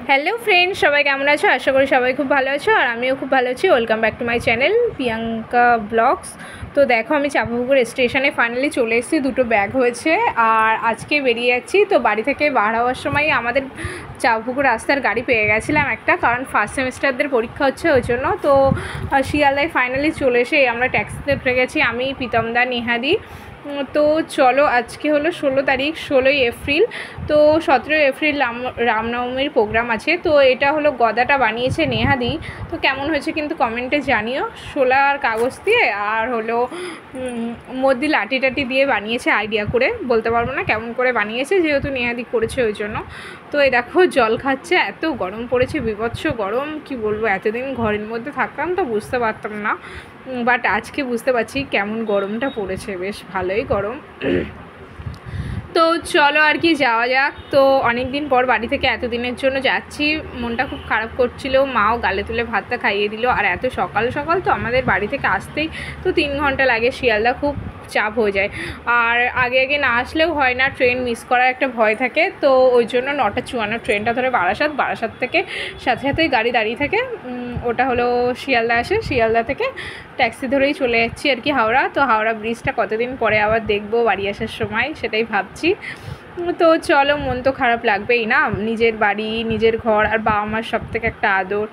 Hello friends, সবাই কেমন আছো? আশা করি সবাই খুব ভালো আছো আর আমিও খুব ভালো আছি। Welcome back to my channel Priyanka blogs. তো দেখো, আমি চাঁপাপুকুর স্টেশনে ফাইনালি চলে এসেছি। দুটো ব্যাগ হয়েছে আর আজকে বেরিয়ে যাচ্ছি। তো বাড়ি থেকে বার হওয়ার সময় আমাদের চাঁপাপুকুর রাস্তার গাড়ি পেয়ে গেছিলাম একটা, কারণ ফার্স্ট সেমিস্টারদের পরীক্ষা হচ্ছে ওই জন্য। তো শিয়ালদায় ফাইনালি চলে এসে আমরা ট্যাক্সিতে উঠে গেছি, আমি, প্রীতমদা, নেহাদি। তো চলো, আজকে হলো 16 তারিখ, 16ই এপ্রিল। তো 17 এপ্রিল রামনবমীর প্রোগ্রাম আছে। তো এটা হলো গদাটা বানিয়েছে নেহাদি। তো কেমন হয়েছে কিন্তু কমেন্টে জানিও। শোলার কাগজ দিয়ে আর হলো মধ্যে লাঠি টাটি দিয়ে বানিয়েছে, আইডিয়া করে বলতে পারবো না কেমন করে বানিয়েছে, যেহেতু নেহাদি করেছে ওই জন্য। তো এই দেখো জল খাচ্ছে, এত গরম পড়েছে, বিভৎস গরম, কি বলবো। এতদিন ঘরের মধ্যে থাকতাম তো বুঝতে পারতাম না, বাট আজকে বুঝতে পারছি কেমন গরমটা পড়েছে, বেশ ভালোই গরম। তো চলো আর কি যাওয়া যাক। তো অনেক দিন পর বাড়ি থেকে এতদিনের জন্য যাচ্ছি, মনটা খুব খারাপ করছিল। মাও গালে তুলে ভাতটা খাইয়ে দিল, আর এত সকাল সকাল তো আমাদের বাড়ি থেকে আসতেই তো 3 ঘন্টা লাগে। শিয়ালদা খুব চাপ হয়ে যায়, আর আগে আগে না আসলেও হয় না, ট্রেন মিস করার একটা ভয় থাকে। তো ওই জন্য 9:54 ট্রেনটা ধরে বারাসাত থেকে সাথে সাথেই গাড়ি দাঁড়িয়ে থাকে। ওটা হলো শিয়ালদা আসে, শিয়ালদা থেকে ট্যাক্সি ধরেই চলে যাচ্ছি আর কি হাওড়া। তো হাওড়া ব্রিজটা কতদিন পরে আবার দেখবো বাড়ি আসার সময়, সেটাই ভাবছি। তো চলো, মন তো খারাপ লাগবেই না, নিজের বাড়ি, নিজের ঘর, আর বাবা মার সব থেকে একটা আদর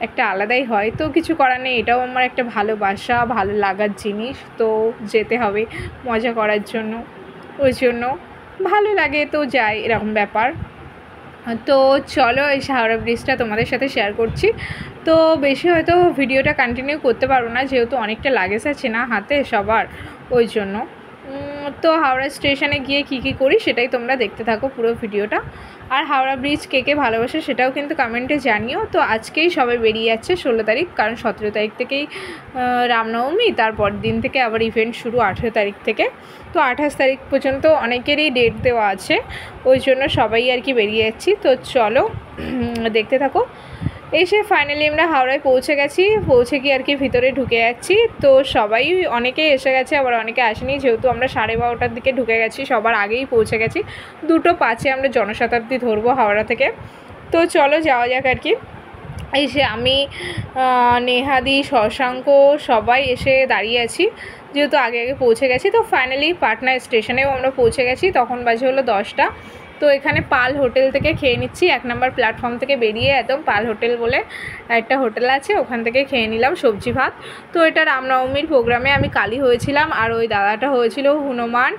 একটা আলাদাই হয়। তো কিছু করার নেই, এটাও আমার একটা ভালোবাসা, ভালো লাগার জিনিস। তো যেতে হবে মজা করার জন্য, ওই জন্য ভালো লাগে, তো যাই, এরকম ব্যাপার। তো চলো, এই হাওড়া ব্রিজটা তোমাদের সাথে শেয়ার করছি। তো বেশি হয়তো ভিডিওটা কন্টিনিউ করতে পারবো না, যেহেতু অনেকটা লাগেজ আছে না হাতে সবার, ওই জন্য। তো হাওড়া স্টেশনে গিয়ে কী করি সেটাই তোমরা দেখতে থাকো পুরো ভিডিওটা। আর হাওড়া ব্রিজ কে কে ভালোবাসে সেটাও কিন্তু কমেন্টে জানিও। তো আজকেই সবাই বেরিয়ে যাচ্ছে 16 তারিখ, কারণ 17 তারিখ থেকেই রামনবমী, তারপর দিন থেকে আবার ইভেন্ট শুরু 18 তারিখ থেকে। তো 28 তারিখ পর্যন্ত অনেকেরই ডেট দেওয়া আছে, ওই জন্য সবাই আর কি বেরিয়ে যাচ্ছি। তো চলো দেখতে থাকো। এসে ফাইনালি আমরা হাওড়ায় পৌঁছে গেছি, পৌঁছে গিয়ে আর কি ভিতরে ঢুকে যাচ্ছি। তো সবাই, অনেকেই এসে গেছে, আবার অনেকে আসেনি, যেহেতু আমরা 12:30টার দিকে ঢুকে গেছি, সবার আগেই পৌঁছে গেছি। 2:05 আমরা জনশতাব্দী ধরবো হাওড়া থেকে। তো চলো যাওয়া যাক আর কি। এসে আমি, নেহাদি, শশাঙ্ক সবাই এসে দাঁড়িয়ে আছি, যেহেতু আগে আগে পৌঁছে গেছি। তো ফাইনালি পাটনা স্টেশনেও আমরা পৌঁছে গেছি, তখন বাজে হলো 10টা। তো এখানে পাল হোটেল থেকে খেয়ে নিচ্ছি, 1 নম্বর প্ল্যাটফর্ম থেকে বেরিয়ে একদম পাল হোটেল বলে একটা হোটেল আছে, ওখান থেকে খেয়ে নিলাম সবজি ভাত। তো এটা রামনবমীর প্রোগ্রামে আমি কালী হয়েছিলাম, আর ওই দাদাটা হয়েছিল হনুমান,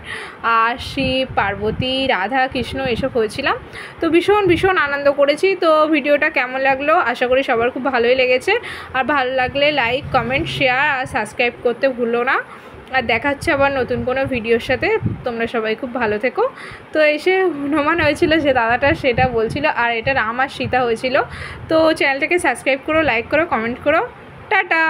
আর শিব, পার্বতী, রাধা, কৃষ্ণ এসব হয়েছিলাম। তো ভীষণ ভীষণ আনন্দ করেছি। তো ভিডিওটা কেমন লাগলো, আশা করি সবার খুব ভালোই লেগেছে। আর ভালো লাগলে লাইক, কমেন্ট, শেয়ার আর সাবস্ক্রাইব করতে ভুলো না। আর দেখা হচ্ছে আবার নতুন কোনো ভিডিওর সাথে। তোমরা সবাই খুব ভালো থেকো। তো এসে হনুমান হয়েছিল যে দাদাটা, সেটা বলছিল, আর এটা রাম আর সীতা হয়েছিল। তো চ্যানেলটাকে সাবস্ক্রাইব করো, লাইক করো, কমেন্ট করো। টাটা।